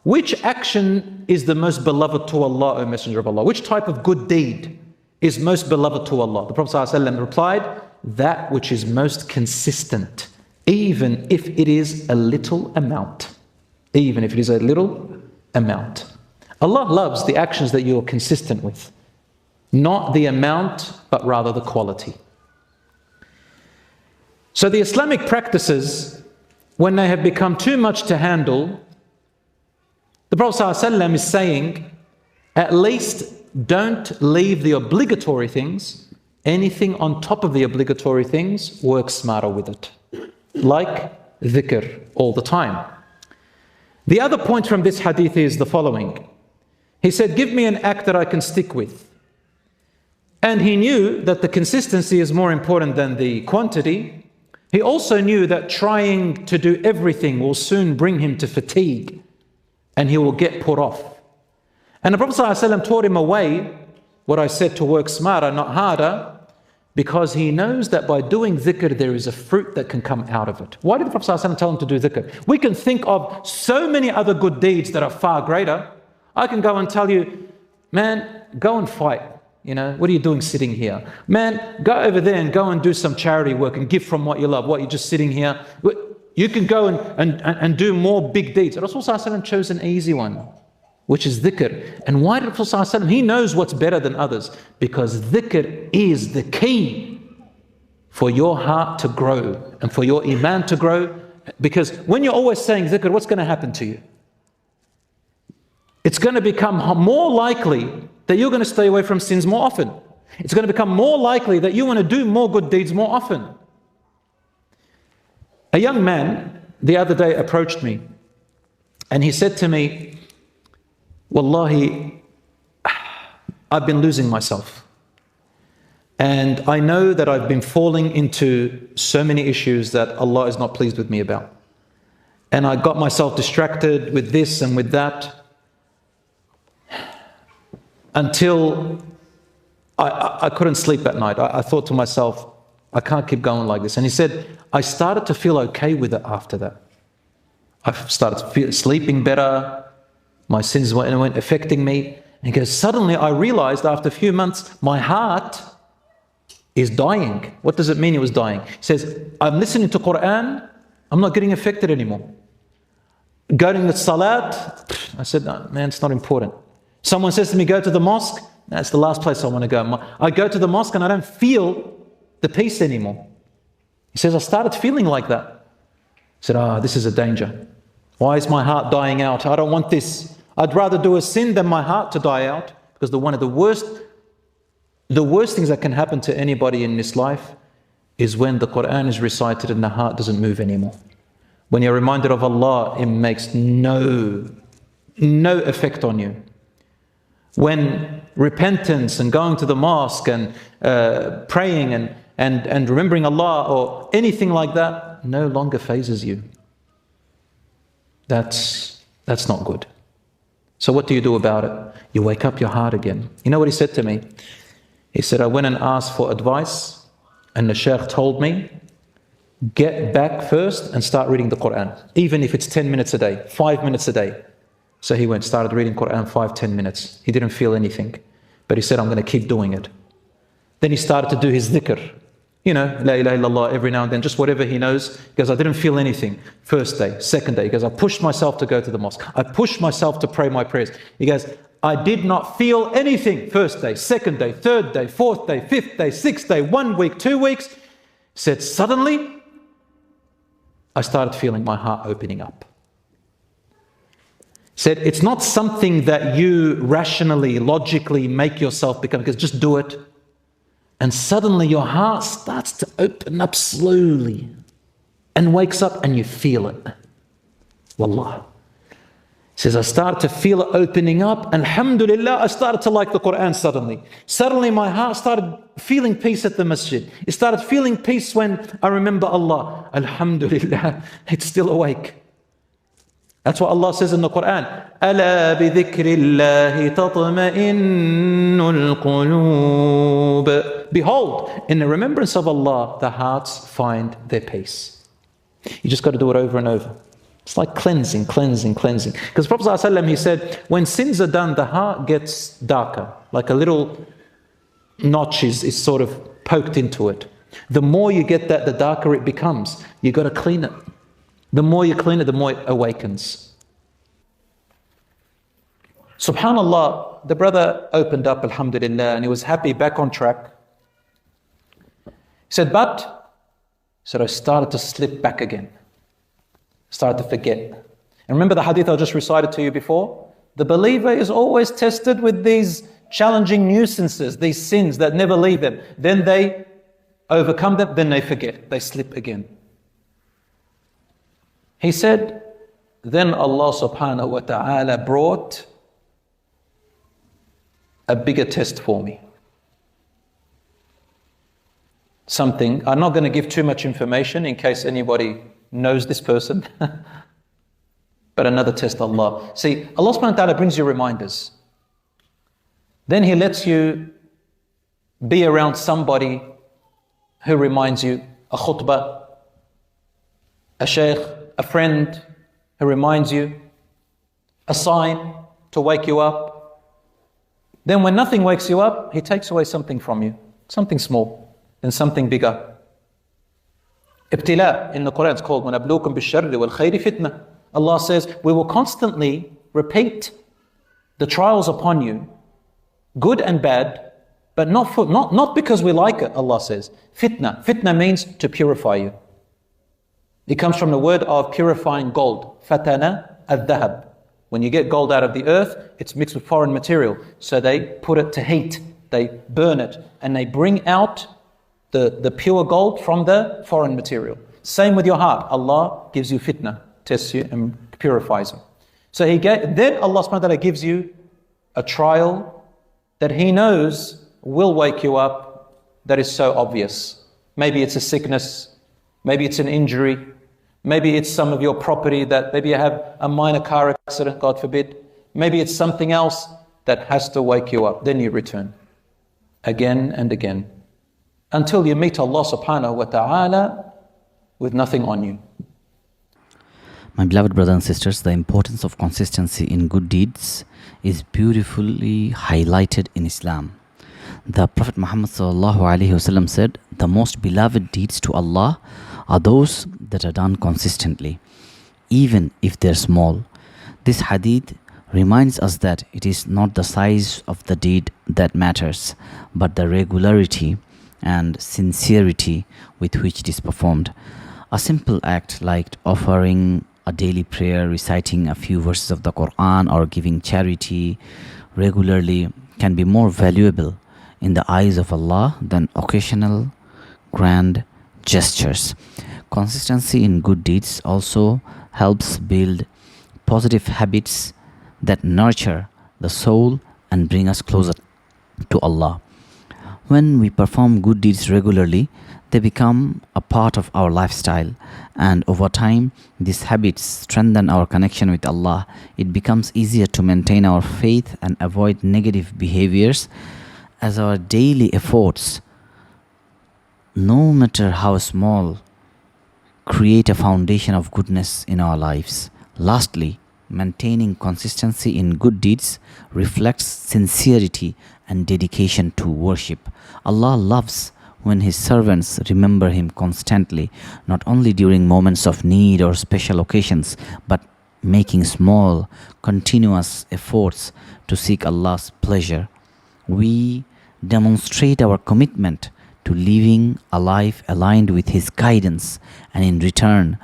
Which action is the most beloved to Allah, O Messenger of Allah? Which type of good deed is most beloved to Allah? The Prophet ﷺ replied, that which is most consistent, even if it is a little amount. Even if it is a little amount. Allah loves the actions that you are consistent with. Not the amount, but rather the quality. So the Islamic practices, when they have become too much to handle, the Prophet ﷺ is saying, at least don't leave the obligatory things. Anything on top of the obligatory things, work smarter with it. Like dhikr all the time. The other point from this hadith is the following. He said, give me an act that I can stick with. And he knew that the consistency is more important than the quantity. He also knew that trying to do everything will soon bring him to fatigue and he will get put off. And the Prophet ﷺ taught him a way, what I said, to work smarter, not harder, because he knows that by doing dhikr, there is a fruit that can come out of it. Why did the Prophet ﷺ tell him to do dhikr? We can think of so many other good deeds that are far greater. I can go and tell you, man, go and fight. You know, what are you doing sitting here? Man, go over there and go and do some charity work and give from what you love. What, you're just sitting here? You can go and do more big deeds. Rasul ﷺ chose an easy one, which is dhikr. And why did Rasul ﷺ? He knows what's better than others, because dhikr is the key for your heart to grow and for your iman to grow. Because when you're always saying dhikr, what's going to happen to you? It's going to become more likely that you're going to stay away from sins more often. It's going to become more likely that you want to do more good deeds more often. A young man the other day approached me and he said to me, Wallahi, I've been losing myself. And I know that I've been falling into so many issues that Allah is not pleased with me about. And I got myself distracted with this and with that, until I couldn't sleep at night. I thought to myself, I can't keep going like this. And he said, I started to feel okay with it after that. I started sleeping better. My sins weren't affecting me. And he goes, suddenly I realized after a few months, my heart is dying. What does it mean it was dying? He says, I'm listening to Quran, I'm not getting affected anymore. Going to salat, I said, no, man, it's not important. Someone says to me, go to the mosque. That's the last place I want to go. I go to the mosque and I don't feel the peace anymore. He says, I started feeling like that. I said, this is a danger. Why is my heart dying out? I don't want this. I'd rather do a sin than my heart to die out, because one of the worst things that can happen to anybody in this life is when the Quran is recited and the heart doesn't move anymore. When you're reminded of Allah, it makes no effect on you. When repentance and going to the mosque and praying and remembering Allah or anything like that no longer phases you, that's not good. So what do you do about it? You wake up your heart again. You know what he said to me? He said, I went and asked for advice and the Shaykh told me, get back first and start reading the Quran, even if it's 10 minutes a day, 5 minutes a day. So he started reading Quran 5-10 minutes. He didn't feel anything, but he said, I'm going to keep doing it. Then he started to do his dhikr. You know, la ilaha illallah every now and then, just whatever he knows. He goes, I didn't feel anything. First day, second day. He goes, I pushed myself to go to the mosque. I pushed myself to pray my prayers. He goes, I did not feel anything. First day, second day, third day, fourth day, fifth day, sixth day, 1 week, 2 weeks. He said, suddenly, I started feeling my heart opening up. Said, it's not something that you rationally, logically make yourself become, because just do it. And suddenly your heart starts to open up slowly and wakes up and you feel it. Wallah. He says, I started to feel it opening up. Alhamdulillah, I started to like the Quran suddenly. Suddenly my heart started feeling peace at the masjid. It started feeling peace when I remember Allah. Alhamdulillah, it's still awake. That's what Allah says in the Quran. أَلَا بِذِكْرِ اللَّهِ تَطْمَئِنُّ الْقُلُوبِ. Behold, in the remembrance of Allah, the hearts find their peace. You just got to do it over and over. It's like cleansing. Because Prophet ﷺ, he said, when sins are done, the heart gets darker, like a little notch is sort of poked into it. The more you get that, the darker it becomes. You got to clean it. The more you clean it, the more it awakens. Subhanallah, the brother opened up, alhamdulillah, and he was happy, back on track. He said, I started to slip back again. Started to forget. And remember the hadith I just recited to you before? The believer is always tested with these challenging nuisances, these sins that never leave them. Then they overcome them, then they forget, they slip again. He said, then Allah subhanahu wa ta'ala brought a bigger test for me. Something, I'm not going to give too much information in case anybody knows this person, but another test Allah. See, Allah subhanahu wa ta'ala brings you reminders. Then He lets you be around somebody who reminds you, a khutbah, a shaykh, a friend who reminds you, a sign to wake you up. Then when nothing wakes you up, He takes away something from you, something small, then something bigger. Ibtila in the Quran is called وَنَبْلُوكُمْ بِالشَّرِّ وَالْخَيْرِ فِتْنَةً. Allah says, we will constantly repeat the trials upon you, good and bad, but not because we like it, Allah says. Fitna. Fitna means to purify you. It comes from the word of purifying gold. Fatana al-dhahab. When you get gold out of the earth, it's mixed with foreign material. So they put it to heat, they burn it, and they bring out the pure gold from the foreign material. Same with your heart. Allah gives you fitna, tests you and purifies you. So then Allah subhanahu wa ta'ala gives you a trial that He knows will wake you up, that is so obvious. Maybe it's a sickness, maybe it's an injury, maybe it's some of your property that maybe you have a minor car accident, God forbid. Maybe it's something else that has to wake you up. Then you return again and again, until you meet Allah subhanahu wa ta'ala with nothing on you. My beloved brothers and sisters, the importance of consistency in good deeds is beautifully highlighted in Islam. The Prophet Muhammad said, the most beloved deeds to Allah are those that are done consistently, even if they're small. This hadith reminds us that it is not the size of the deed that matters, but the regularity and sincerity with which it is performed. A simple act like offering a daily prayer, reciting a few verses of the Quran, or giving charity regularly can be more valuable in the eyes of Allah than occasional grand gestures. Consistency in good deeds also helps build positive habits that nurture the soul and bring us closer to Allah. When we perform good deeds regularly, they become a part of our lifestyle, and over time, these habits strengthen our connection with Allah. It becomes easier to maintain our faith and avoid negative behaviors, as our daily efforts, no matter how small, create a foundation of goodness in our lives. Lastly, maintaining consistency in good deeds reflects sincerity and dedication to worship. Allah loves when His servants remember Him constantly, not only during moments of need or special occasions, but making small, continuous efforts to seek Allah's pleasure. We demonstrate our commitment to living a life aligned with His guidance, and in return,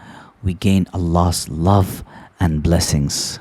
we gain Allah's love and blessings.